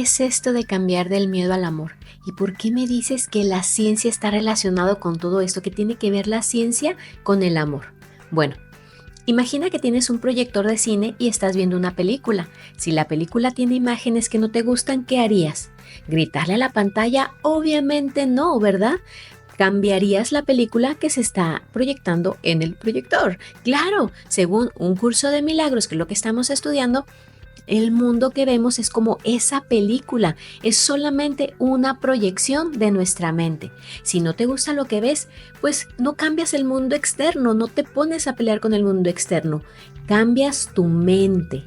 ¿qué es esto de cambiar del miedo al amor? ¿Y por qué me dices que la ciencia está relacionado con todo esto? ¿Qué tiene que ver la ciencia con el amor? Bueno, imagina que tienes un proyector de cine y estás viendo una película. Si la película tiene imágenes que no te gustan, ¿qué harías? ¿Gritarle a la pantalla? Obviamente no, ¿verdad? ¿Cambiarías la película que se está proyectando en el proyector? Claro, según un curso de milagros, que es lo que estamos estudiando, el mundo que vemos es como esa película, es solamente una proyección de nuestra mente. Si no te gusta lo que ves, pues no cambias el mundo externo, no te pones a pelear con el mundo externo, cambias tu mente.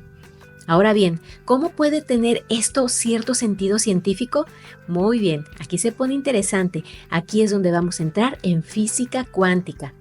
Ahora bien, ¿cómo puede tener esto cierto sentido científico? Muy bien, aquí se pone interesante. Aquí es donde vamos a entrar en física cuántica.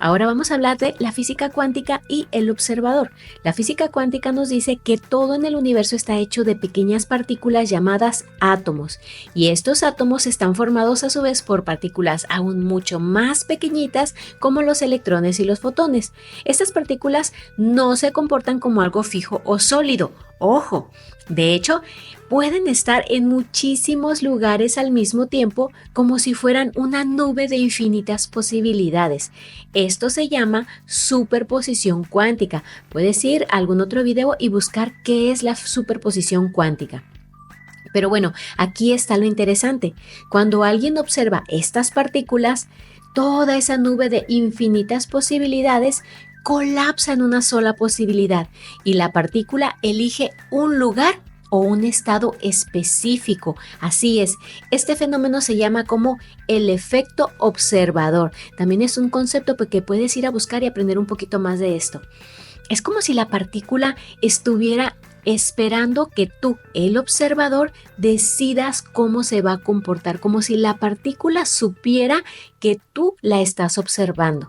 Ahora vamos a hablar de la física cuántica y el observador. La física cuántica nos dice que todo en el universo está hecho de pequeñas partículas llamadas átomos, y estos átomos están formados a su vez por partículas aún mucho más pequeñitas como los electrones y los fotones. Estas partículas no se comportan como algo fijo o sólido. Ojo, de hecho, pueden estar en muchísimos lugares al mismo tiempo como si fueran una nube de infinitas posibilidades. Esto se llama superposición cuántica. Puedes ir a algún otro video y buscar qué es la superposición cuántica. Pero bueno, aquí está lo interesante. Cuando alguien observa estas partículas, toda esa nube de infinitas posibilidades colapsa en una sola posibilidad y la partícula elige un lugar o un estado específico. Así es, este fenómeno se llama como el efecto observador. También es un concepto que puedes ir a buscar y aprender un poquito más de esto. Es como si la partícula estuviera esperando que tú, el observador, decidas cómo se va a comportar, como si la partícula supiera que tú la estás observando.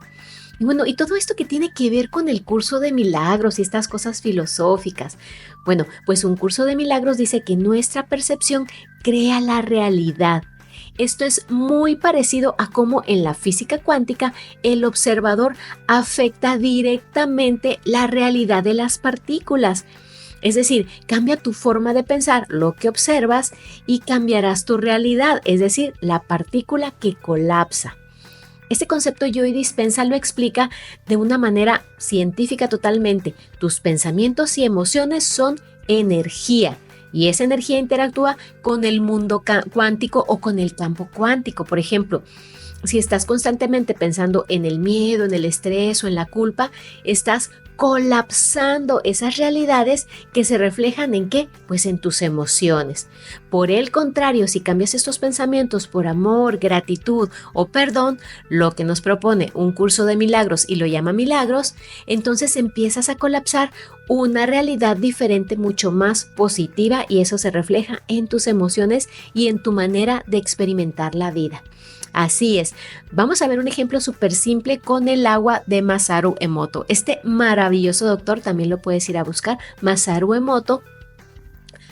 Y bueno, y todo esto que tiene que ver con el curso de milagros y estas cosas filosóficas. Bueno, pues un curso de milagros dice que nuestra percepción crea la realidad. Esto es muy parecido a cómo en la física cuántica el observador afecta directamente la realidad de las partículas. Es decir, cambia tu forma de pensar lo que observas y cambiarás tu realidad, es decir, la partícula que colapsa. Este concepto Joe Dispenza lo explica de una manera científica totalmente. Tus pensamientos y emociones son energía y esa energía interactúa con el mundo cuántico o con el campo cuántico. Por ejemplo, si estás constantemente pensando en el miedo, en el estrés o en la culpa, estás colapsando esas realidades que se reflejan ¿en qué? Pues en tus emociones. Por el contrario, si cambias estos pensamientos por amor, gratitud o perdón, lo que nos propone un curso de milagros y lo llama milagros, entonces empiezas a colapsar una realidad diferente, mucho más positiva, y eso se refleja en tus emociones y en tu manera de experimentar la vida. Así es, vamos a ver un ejemplo súper simple con el agua de Masaru Emoto. Este maravilloso doctor también lo puedes ir a buscar, Masaru Emoto.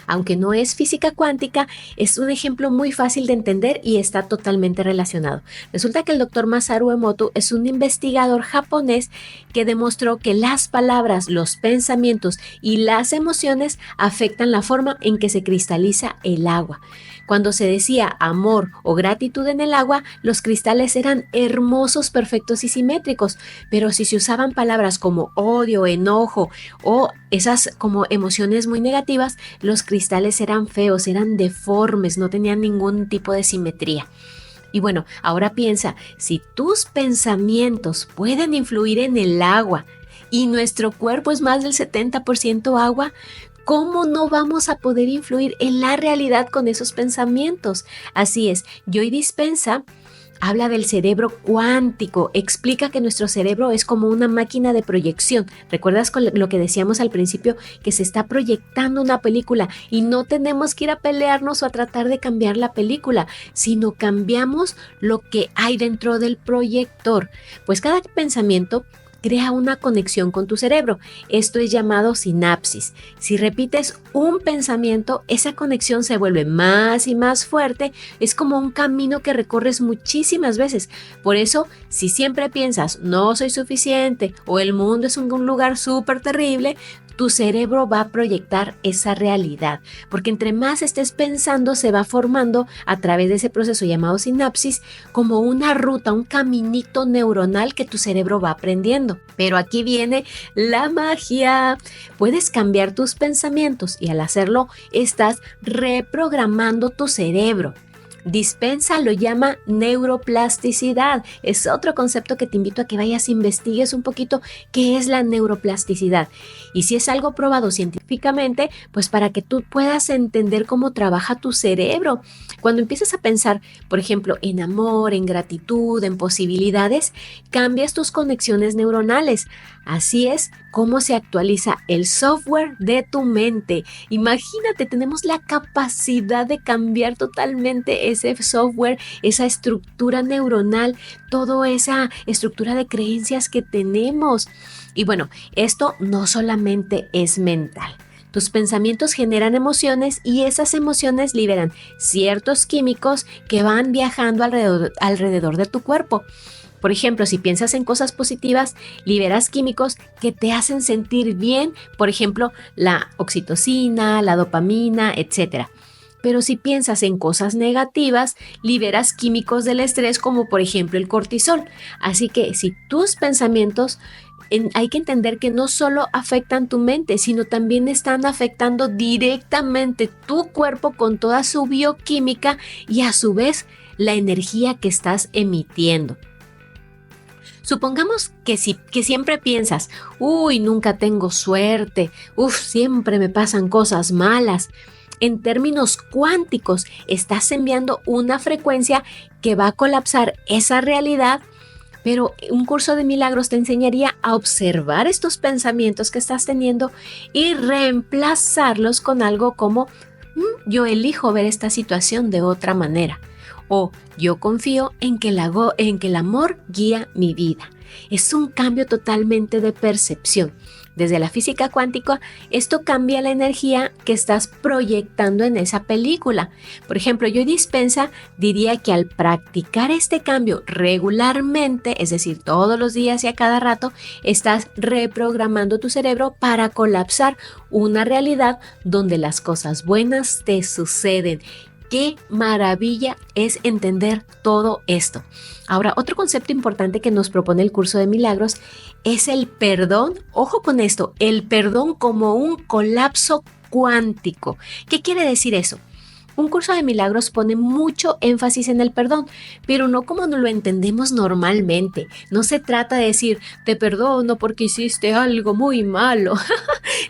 Aunque no es física cuántica, es un ejemplo muy fácil de entender y está totalmente relacionado. Resulta que el doctor Masaru Emoto es un investigador japonés que demostró que las palabras, los pensamientos y las emociones afectan la forma en que se cristaliza el agua. Cuando se decía amor o gratitud en el agua, los cristales eran hermosos, perfectos y simétricos, pero si se usaban palabras como odio, enojo o esas como emociones muy negativas, los cristales eran feos, eran deformes, no tenían ningún tipo de simetría. Y bueno, ahora piensa, si tus pensamientos pueden influir en el agua y nuestro cuerpo es más del 70% agua, ¿cómo no vamos a poder influir en la realidad con esos pensamientos? Así es, Joe Dispenza habla del cerebro cuántico, explica que nuestro cerebro es como una máquina de proyección. ¿Recuerdas con lo que decíamos al principio? Que se está proyectando una película y no tenemos que ir a pelearnos o a tratar de cambiar la película, sino cambiamos lo que hay dentro del proyector. Pues cada pensamiento crea una conexión con tu cerebro. Esto es llamado sinapsis. Si repites un pensamiento, esa conexión se vuelve más y más fuerte. Es como un camino que recorres muchísimas veces. Por eso, si siempre piensas no soy suficiente o el mundo es un lugar súper terrible, tu cerebro va a proyectar esa realidad, porque entre más estés pensando, se va formando a través de ese proceso llamado sinapsis como una ruta, un caminito neuronal que tu cerebro va aprendiendo. Pero aquí viene la magia. Puedes cambiar tus pensamientos y al hacerlo estás reprogramando tu cerebro. Dispensa lo llama neuroplasticidad. Es otro concepto que te invito a que vayas, investigues un poquito qué es la neuroplasticidad. Y si es algo probado científicamente, pues para que tú puedas entender cómo trabaja tu cerebro. Cuando empiezas a pensar, por ejemplo, en amor, en gratitud, en posibilidades, cambias tus conexiones neuronales. Así es como se actualiza el software de tu mente. Imagínate, tenemos la capacidad de cambiar totalmente ese software, esa estructura neuronal, toda esa estructura de creencias que tenemos. Y bueno, esto no solamente es mental. Tus pensamientos generan emociones y esas emociones liberan ciertos químicos que van viajando alrededor de tu cuerpo. Por ejemplo, si piensas en cosas positivas, liberas químicos que te hacen sentir bien, por ejemplo, la oxitocina, la dopamina, etc. Pero si piensas en cosas negativas, liberas químicos del estrés como por ejemplo el cortisol. Así que si tus pensamientos hay que entender que no solo afectan tu mente, sino también están afectando directamente tu cuerpo con toda su bioquímica y a su vez la energía que estás emitiendo. Supongamos que siempre piensas, nunca tengo suerte, siempre me pasan cosas malas. En términos cuánticos, estás enviando una frecuencia que va a colapsar esa realidad, pero un curso de milagros te enseñaría a observar estos pensamientos que estás teniendo y reemplazarlos con algo como, yo elijo ver esta situación de otra manera. O yo confío en que el amor guía mi vida. Es un cambio totalmente de percepción. Desde la física cuántica, esto cambia la energía que estás proyectando en esa película. Por ejemplo, Joe Dispenza diría que al practicar este cambio regularmente, es decir, todos los días y a cada rato, estás reprogramando tu cerebro para colapsar una realidad donde las cosas buenas te suceden. ¡Qué maravilla es entender todo esto! Ahora, otro concepto importante que nos propone el curso de milagros es el perdón. Ojo con esto, el perdón como un colapso cuántico. ¿Qué quiere decir eso? Un curso de milagros pone mucho énfasis en el perdón, pero no como lo entendemos normalmente. No se trata de decir, te perdono porque hiciste algo muy malo.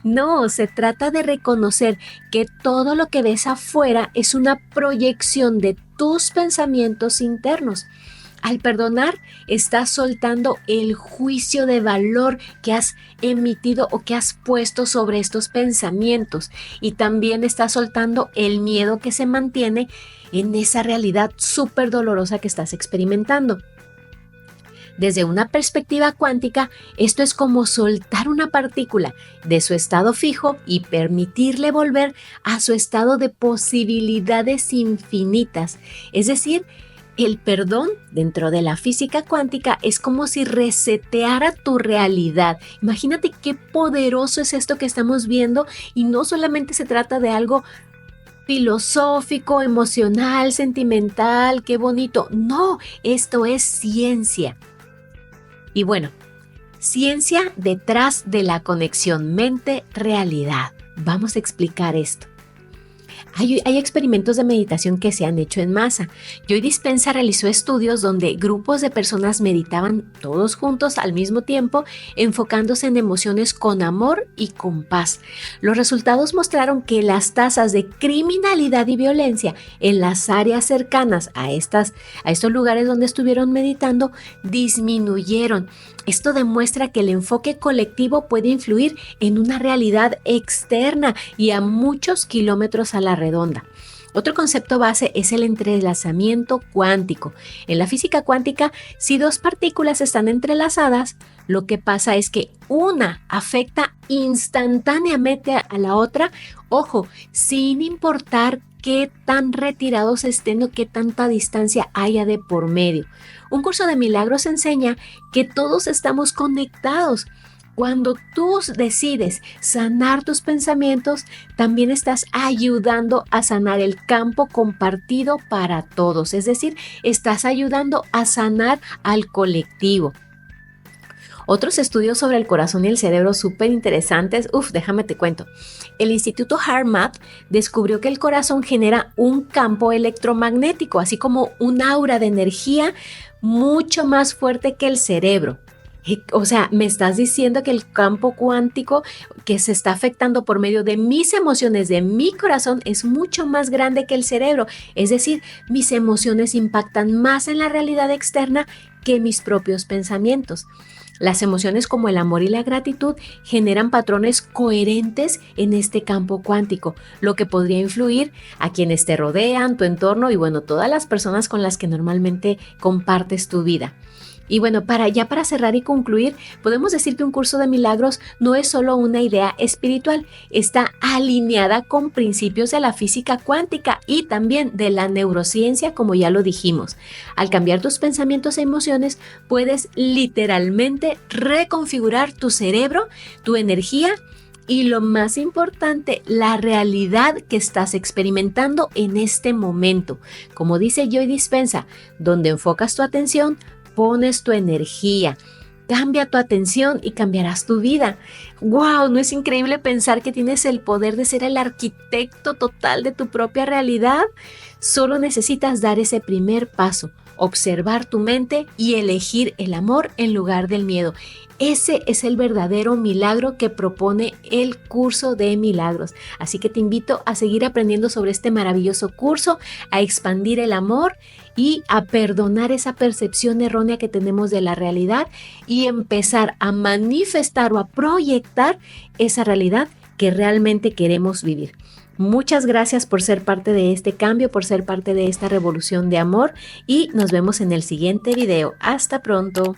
No, se trata de reconocer que todo lo que ves afuera es una proyección de tus pensamientos internos. Al perdonar, estás soltando el juicio de valor que has emitido o que has puesto sobre estos pensamientos y también estás soltando el miedo que se mantiene en esa realidad súper dolorosa que estás experimentando. Desde una perspectiva cuántica, esto es como soltar una partícula de su estado fijo y permitirle volver a su estado de posibilidades infinitas. Es decir, el perdón dentro de la física cuántica es como si reseteara tu realidad. Imagínate qué poderoso es esto que estamos viendo y no solamente se trata de algo filosófico, emocional, sentimental, qué bonito. No, esto es ciencia. Y bueno, ciencia detrás de la conexión mente-realidad. Vamos a explicar esto. Hay experimentos de meditación que se han hecho en masa. Joe Dispenza realizó estudios donde grupos de personas meditaban todos juntos al mismo tiempo, enfocándose en emociones con amor y con paz. Los resultados mostraron que las tasas de criminalidad y violencia en las áreas cercanas a estos lugares donde estuvieron meditando disminuyeron. Esto demuestra que el enfoque colectivo puede influir en una realidad externa y a muchos kilómetros a la redonda. Otro concepto base es el entrelazamiento cuántico. En la física cuántica, si dos partículas están entrelazadas, lo que pasa es que una afecta instantáneamente a la otra, ojo, sin importar qué tan retirados estén o qué tanta distancia haya de por medio. Un curso de milagros enseña que todos estamos conectados. Cuando tú decides sanar tus pensamientos, también estás ayudando a sanar el campo compartido para todos. Es decir, estás ayudando a sanar al colectivo. Otros estudios sobre el corazón y el cerebro súper interesantes, déjame te cuento. El Instituto HeartMath descubrió que el corazón genera un campo electromagnético, así como un aura de energía mucho más fuerte que el cerebro. O sea, me estás diciendo que el campo cuántico que se está afectando por medio de mis emociones, de mi corazón, es mucho más grande que el cerebro. Es decir, mis emociones impactan más en la realidad externa que mis propios pensamientos. Las emociones como el amor y la gratitud generan patrones coherentes en este campo cuántico, lo que podría influir a quienes te rodean, tu entorno y todas las personas con las que normalmente compartes tu vida. Y para cerrar y concluir, podemos decir que un curso de milagros no es solo una idea espiritual, está alineada con principios de la física cuántica y también de la neurociencia, como ya lo dijimos. Al cambiar tus pensamientos e emociones, puedes literalmente reconfigurar tu cerebro, tu energía y lo más importante, la realidad que estás experimentando en este momento. Como dice Joy Dispenza, donde enfocas tu atención, pones tu energía. Cambia tu atención y cambiarás tu vida. ¡Wow! ¿No es increíble pensar que tienes el poder de ser el arquitecto total de tu propia realidad? Solo necesitas dar ese primer paso, observar tu mente y elegir el amor en lugar del miedo. Ese es el verdadero milagro que propone el curso de milagros. Así que te invito a seguir aprendiendo sobre este maravilloso curso, a expandir el amor y a perdonar esa percepción errónea que tenemos de la realidad y empezar a manifestar o a proyectar esa realidad que realmente queremos vivir. Muchas gracias por ser parte de este cambio, por ser parte de esta revolución de amor y nos vemos en el siguiente video. Hasta pronto.